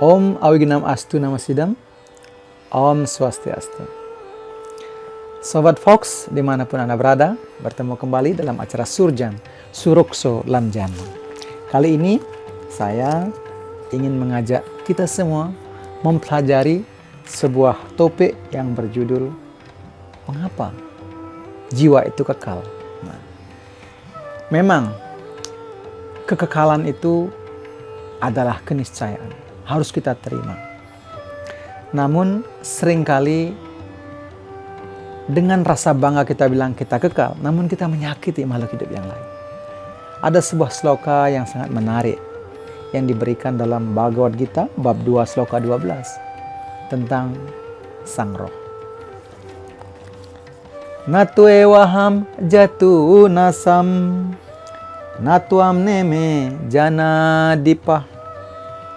Om Awignam Astu Namasidam. Om Swastiastu. Sobat Fox, dimanapun Anda berada, bertemu kembali dalam acara Surjan, Surukso Lamjan. Kali ini saya ingin mengajak kita semua mempelajari sebuah topik yang berjudul mengapa jiwa itu kekal. Memang kekekalan itu adalah keniscayaan, harus kita terima. Namun seringkali dengan rasa bangga kita bilang kita kekal, namun kita menyakiti makhluk hidup yang lain. Ada sebuah sloka yang sangat menarik yang diberikan dalam Bhagavad Gita bab 2 sloka 12 tentang sang roh. Natu ewaham jatu nasam natuam neme jana dipah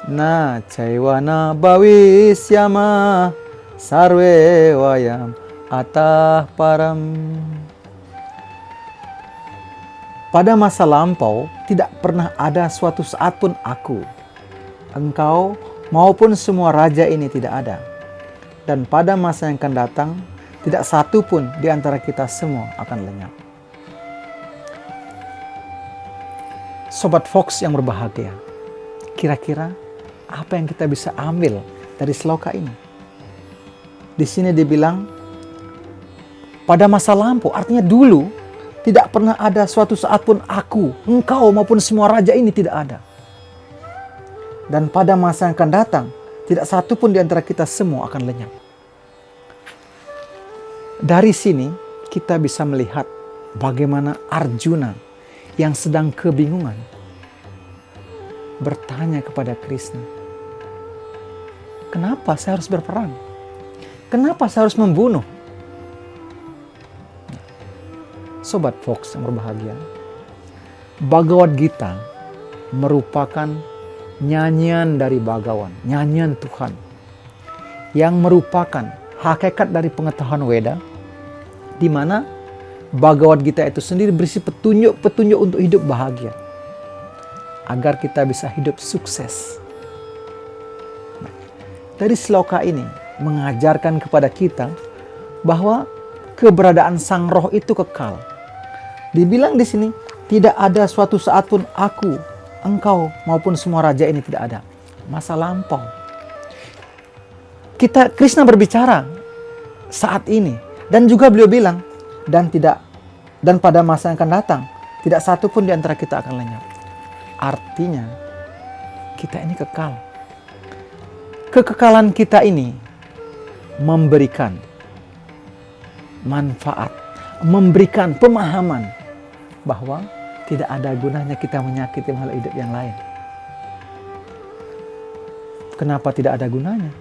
na caiwana bawisyama sarwe wayam atah param. Pada masa lampau tidak pernah ada suatu saat pun aku, engkau maupun semua raja ini tidak ada. Dan pada masa yang akan datang tidak satu pun di antara kita semua akan lenyap. Sobat Fox yang berbahagia, kira-kira apa yang kita bisa ambil dari sloka ini? Di sini dibilang pada masa lampau, artinya dulu tidak pernah ada suatu saat pun aku, engkau maupun semua raja ini tidak ada. Dan pada masa yang akan datang tidak satu pun di antara kita semua akan lenyap. Dari sini kita bisa melihat bagaimana Arjuna yang sedang kebingungan bertanya kepada Krishna, kenapa saya harus berperang? Kenapa saya harus membunuh? Sobat Fox yang berbahagia, Bhagavad Gita merupakan nyanyian dari Bhagawan, nyanyian Tuhan yang merupakan hakikat dari pengetahuan Weda, di mana Bhagavad Gita itu sendiri berisi petunjuk-petunjuk untuk hidup bahagia, agar kita bisa hidup sukses. Dari sloka ini mengajarkan kepada kita bahwa keberadaan sang roh itu kekal. Dibilang di sini tidak ada suatu saat pun aku, engkau maupun semua raja ini tidak ada. Masa lampau. Krishna berbicara saat ini dan juga beliau bilang dan pada masa yang akan datang tidak satu pun di antara kita akan lenyap. Artinya kita ini kekal. Kekekalan kita ini memberikan manfaat, memberikan pemahaman bahwa tidak ada gunanya kita menyakiti makhluk hidup yang lain. Kenapa tidak ada gunanya?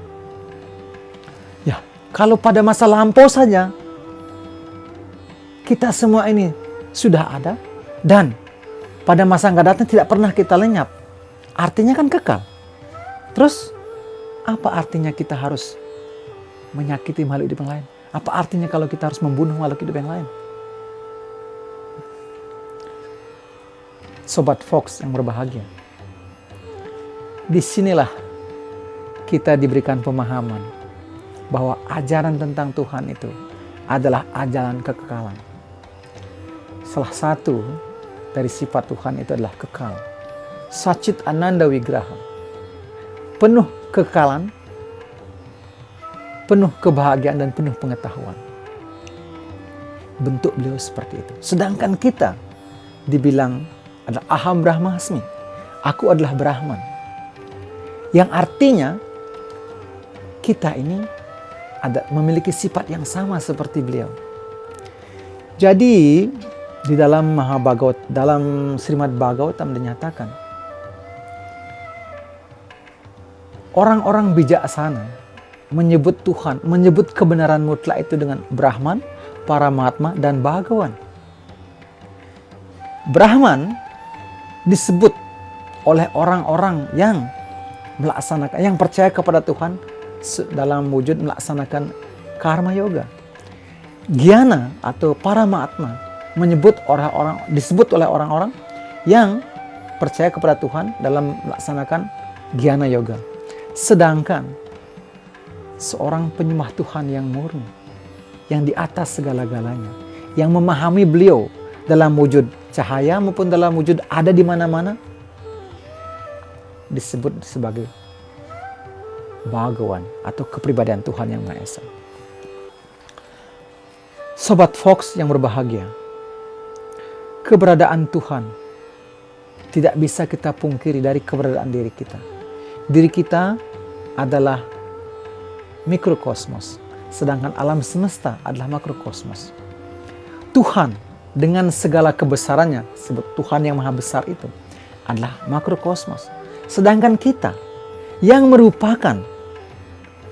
Ya, kalau pada masa lampau saja kita semua ini sudah ada dan pada masa yang akan datang tidak pernah kita lenyap. Artinya kan kekal. Terus apa artinya kita harus menyakiti makhluk hidup yang lain? Apa artinya kalau kita harus membunuh makhluk hidup yang lain? Sobat Fox yang berbahagia, disinilah kita diberikan pemahaman bahwa ajaran tentang Tuhan itu adalah ajaran kekekalan. Salah satu dari sifat Tuhan itu adalah kekal. Sacit Ananda Wigraha, penuh kekekalan, penuh kebahagiaan dan penuh pengetahuan. Bentuk beliau seperti itu. Sedangkan kita dibilang adalah Aham Brahmasmi, aku adalah Brahman. Yang artinya kita ini memiliki sifat yang sama seperti beliau. Jadi di dalam dalam Srimad Bhagavatam dinyatakan orang-orang bijaksana menyebut Tuhan, menyebut kebenaran mutlak itu dengan Brahman, Paramahatma, dan Bhagawan. Brahman disebut oleh orang-orang yang melaksanakan, yang percaya kepada Tuhan dalam wujud melaksanakan karma yoga. Gyana atau Paramahatma disebut oleh orang-orang yang percaya kepada Tuhan dalam melaksanakan Gyana yoga. Sedangkan seorang penyembah Tuhan yang murni, yang di atas segala-galanya, yang memahami beliau dalam wujud cahaya maupun dalam wujud ada di mana-mana, disebut sebagai Bhagawan atau kepribadian Tuhan yang Maha Esa. Sobat Fox yang berbahagia, keberadaan Tuhan tidak bisa kita pungkiri dari keberadaan diri kita. Diri kita adalah mikrokosmos, sedangkan alam semesta adalah makrokosmos. Tuhan dengan segala kebesarannya, sebut Tuhan yang Maha Besar itu, adalah makrokosmos. Sedangkan kita yang merupakan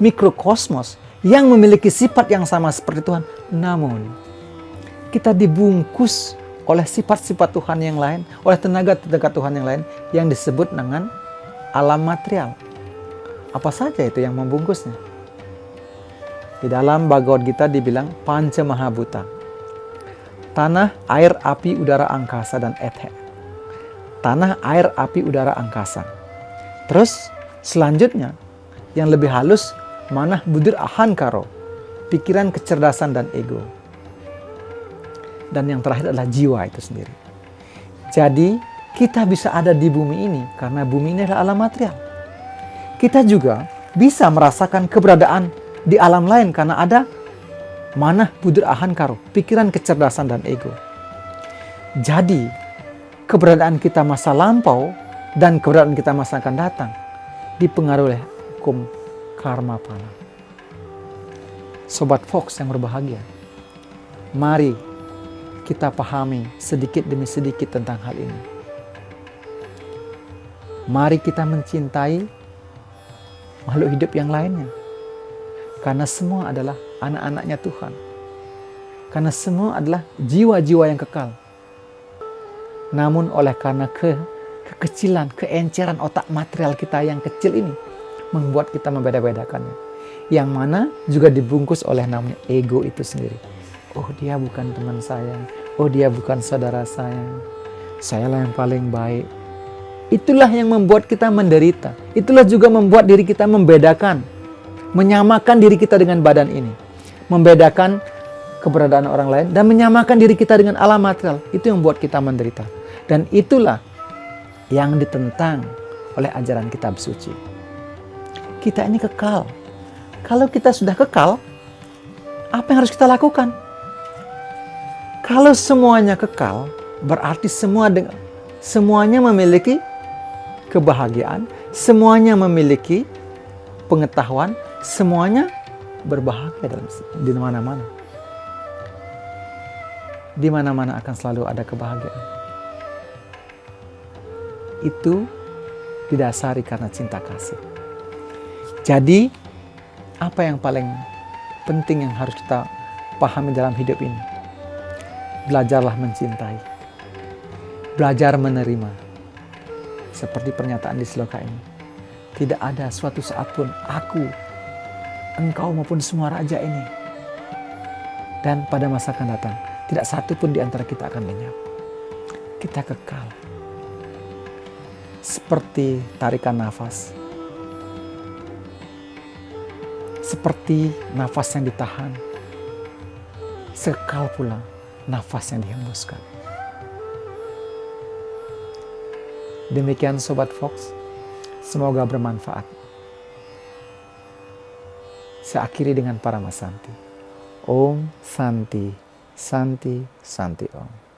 mikrokosmos, yang memiliki sifat yang sama seperti Tuhan, namun kita dibungkus oleh sifat-sifat Tuhan yang lain, oleh tenaga-tenaga Tuhan yang lain, yang disebut dengan alam material. Apa saja itu yang membungkusnya? Di dalam Bhagavad Gita dibilang Panca Mahabhuta. Tanah, air, api, udara, angkasa, dan ether. Tanah, air, api, udara, angkasa. Terus selanjutnya yang lebih halus, manah, budir, ahankaro, pikiran, kecerdasan, dan ego. Dan yang terakhir adalah jiwa itu sendiri. Jadi kita bisa ada di bumi ini karena bumi ini adalah alam material. Kita juga bisa merasakan keberadaan di alam lain karena ada manah, budir, ahankaro, pikiran, kecerdasan, dan ego. Jadi keberadaan kita masa lampau dan keberadaan kita masa akan datang dipengaruhi oleh hukum karma pala. Sobat Fox yang berbahagia, mari kita pahami sedikit demi sedikit tentang hal ini. Mari kita mencintai makhluk hidup yang lainnya, karena semua adalah anak-anaknya Tuhan. Karena semua adalah jiwa-jiwa yang kekal. Namun oleh karena kekecilan, keenceran otak material kita yang kecil ini, membuat kita membeda-bedakannya. Yang mana juga dibungkus oleh namanya ego itu sendiri. Oh, dia bukan teman saya. Oh, dia bukan saudara saya. Sayalah yang paling baik. Itulah yang membuat kita menderita. Itulah juga membuat diri kita membedakan. Menyamakan diri kita dengan badan ini. Membedakan keberadaan orang lain. Dan menyamakan diri kita dengan alam material. Itu yang membuat kita menderita. Dan itulah yang ditentang oleh ajaran kitab suci. Kita ini kekal. Kalau kita sudah kekal, apa yang harus kita lakukan? Kalau semuanya kekal, berarti semuanya memiliki kebahagiaan, semuanya memiliki pengetahuan, semuanya berbahagia di mana-mana. Di mana-mana akan selalu ada kebahagiaan. Itu didasari karena cinta kasih. Jadi, apa yang paling penting yang harus kita pahami dalam hidup ini? Belajarlah mencintai. Belajar menerima. Seperti pernyataan di sloka ini. Tidak ada suatu saat pun aku, engkau maupun semua raja ini. Dan pada masa akan datang, tidak satu pun di antara kita akan lenyap. Kita kekal. Seperti tarikan nafas. Seperti nafas yang ditahan, sekal pula nafas yang dihembuskan. Demikian Sobat Fox, semoga bermanfaat. Saya akhiri dengan Paramasanti. Om Santi, Santi, Santi Om.